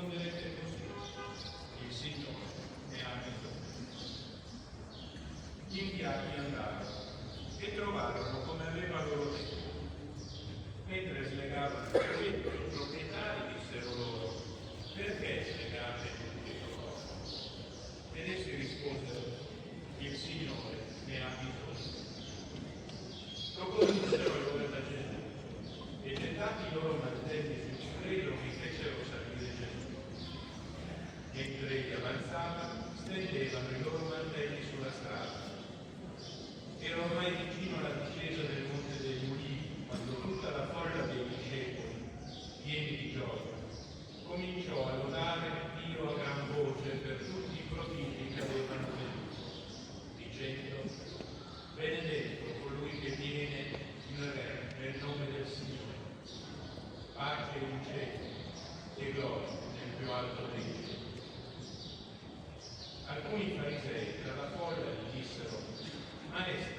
risponderete così: il Signore ne ha bisogno. Gli inviati andarono e trovarono come aveva loro detto. Mentre slegavano il progetto, i proprietari dissero loro: perché slegate tutti loro? Ed essi risposero: il Signore ne ha bisogno. Lo condussero ai loro da Gesù e gettati i loro mantelli sul ciprete li fecero salire Gesù. Mentre egli avanzava, stendevano i loro mantelli sulla strada. Era ormai vicino alla discesa del Monte degli Ulivi, quando tutta la folla dei discepoli, pieni di gioia, cominciò a lodare Dio a gran voce per tutti i prodigi che avevano veduto, dicendo: benedetto colui che viene in Re nel nome del Signore, pace in cielo e gloria nel più alto dei cieli. Alcuni farisei tra la folla gli dissero: Maestro,